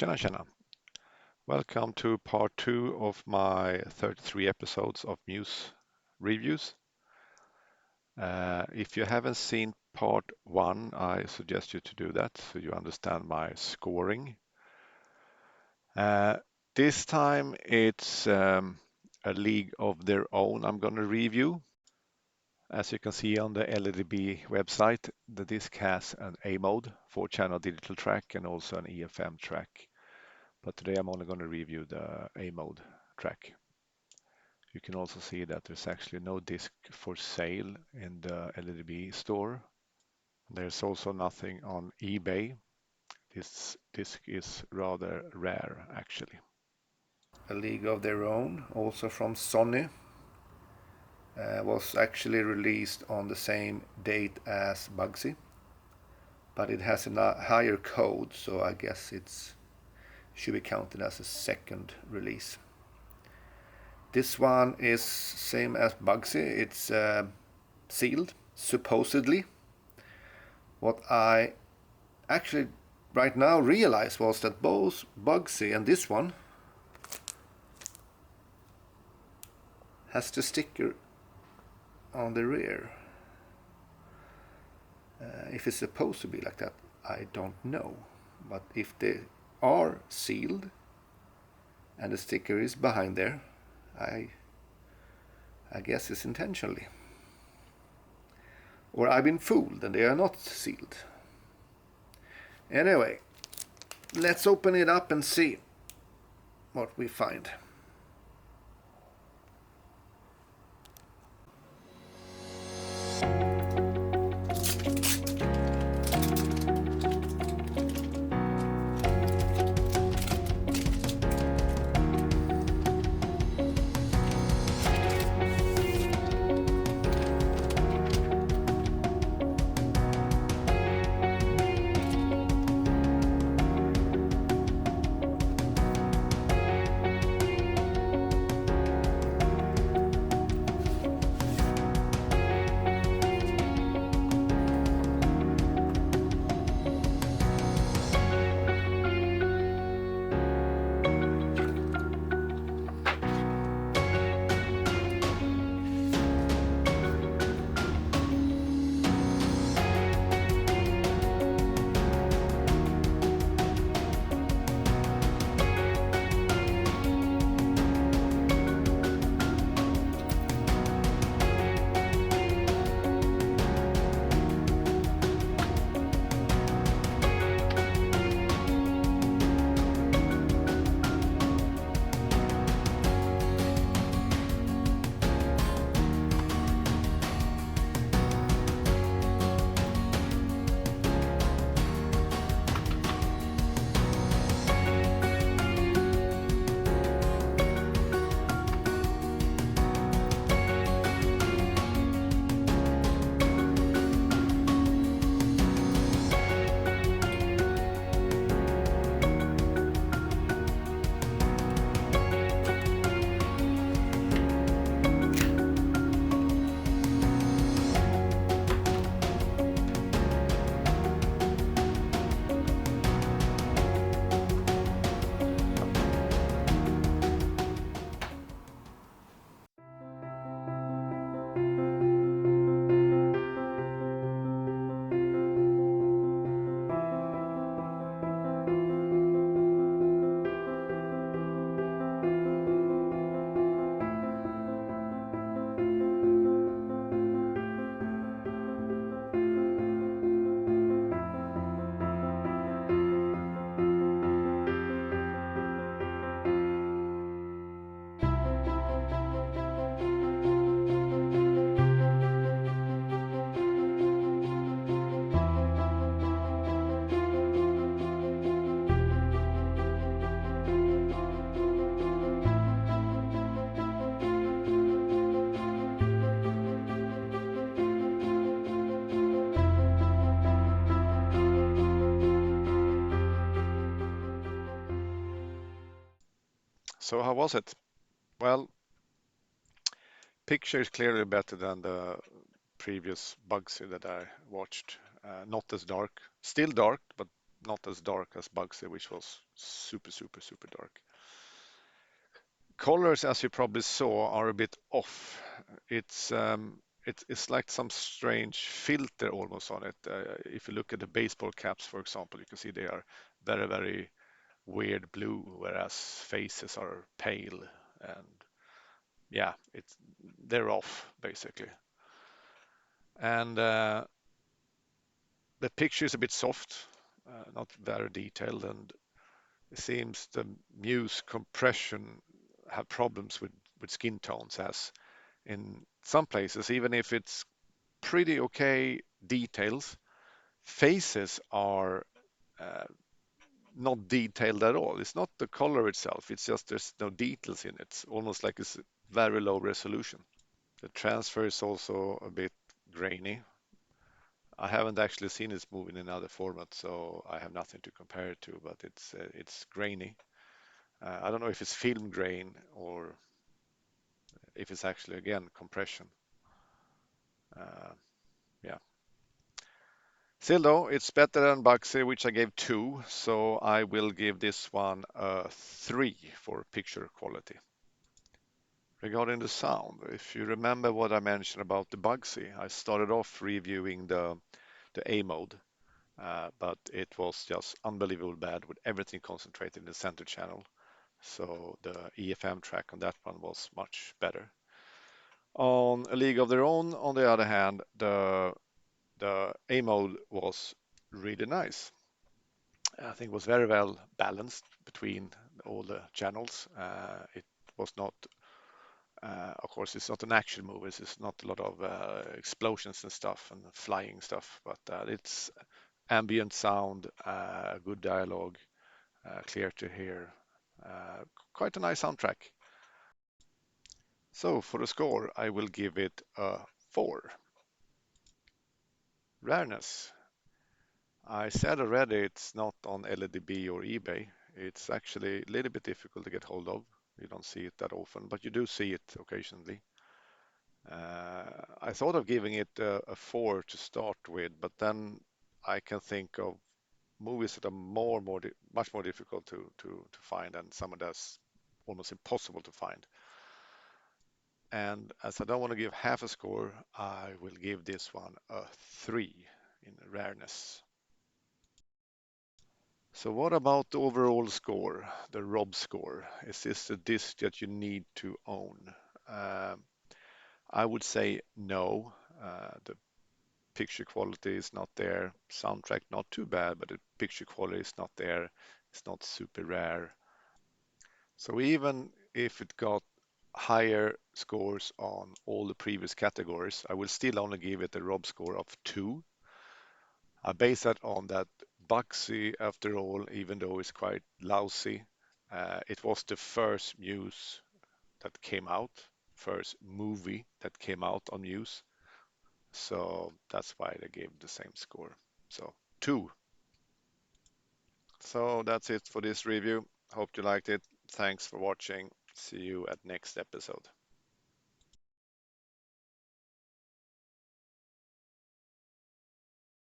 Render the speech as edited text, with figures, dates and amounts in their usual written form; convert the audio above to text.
Tjena tjena! Welcome to part 2 of my 33 episodes of Muse reviews. If you haven't seen part 1, I suggest you to do that so you understand my scoring. This time it's a League of Their Own I'm going to review. As you can see on the LEDB website, the disc has an A mode, 4-channel digital track, and also an EFM track. But today I'm only going to review the A mode track. You can also see that there's actually no disc for sale in the LEDB store. There's also nothing on eBay. This disc is rather rare actually. A League of Their Own, also from Sony, was actually released on the same date as Bugsy, but it has a higher code, so I guess it should be counted as a second release. This one is same as Bugsy. It's sealed, supposedly. What I actually right now realize was that both Bugsy and this one has the sticker on the rear. If it's supposed to be like that, I don't know. But if they are sealed and the sticker is behind there, I guess it's intentionally. Or I've been fooled and they are not sealed. Anyway, let's open it up and see what we find. So how was it? Well, picture is clearly better than the previous Bugsy that I watched. Not as dark, still dark, but not as dark as Bugsy, which was super, super, super dark. Colors, as you probably saw, are a bit off. It's like some strange filter almost on it. If you look at the baseball caps, for example, you can see they are very, very weird blue, whereas faces are pale, and yeah, they're off basically. And the picture is a bit soft, not very detailed, and it seems the Muse compression have problems with skin tones, as in some places, even if it's pretty okay details, faces are uh, not detailed at all. It's not the color itself, it's just there's no details in it. It's almost like it's very low resolution. The transfer is also a bit grainy. I haven't actually seen this movie in another format, so I have nothing to compare it to, but it's grainy. I don't know if it's film grain or if it's actually, again, compression. Uh, yeah. Still though, it's better than Bugsy, which I gave 2, so I will give this one a 3 for picture quality. Regarding the sound, if you remember what I mentioned about the Bugsy, I started off reviewing the A mode, but it was just unbelievable bad with everything concentrated in the center channel. So the EFM track on that one was much better. On A League of Their Own, on the other hand, the A mode was really nice. I think it was very well balanced between all the channels. It was not, of course, it's not an action movie. It's not a lot of explosions and stuff and flying stuff, but it's ambient sound, good dialogue, clear to hear. Quite a nice soundtrack. So for the score, I will give it a 4. Rareness. I said already it's not on LDB or eBay. It's actually a little bit difficult to get hold of. You don't see it that often, but you do see it occasionally. I thought of giving it a 4 to start with, but then I can think of movies that are much more difficult to find, and some of that's almost impossible to find. And as I don't want to give half a score, I will give this one a 3 in rareness. So what about the overall score, the Rob score? Is this a disc that you need to own? Um, I would say no. The picture quality is not there. Soundtrack not too bad, but the picture quality is not there. It's not super rare. So even if it got higher scores on all the previous categories, I will still only give it a Rob score of 2. I base that on that Bugsy, after all, even though it's quite lousy, it was the first Muse that came out, first movie that came out on Muse. So that's why they gave the same score. So 2. So that's it for this review. Hope you liked it. Thanks for watching. See you at next episode.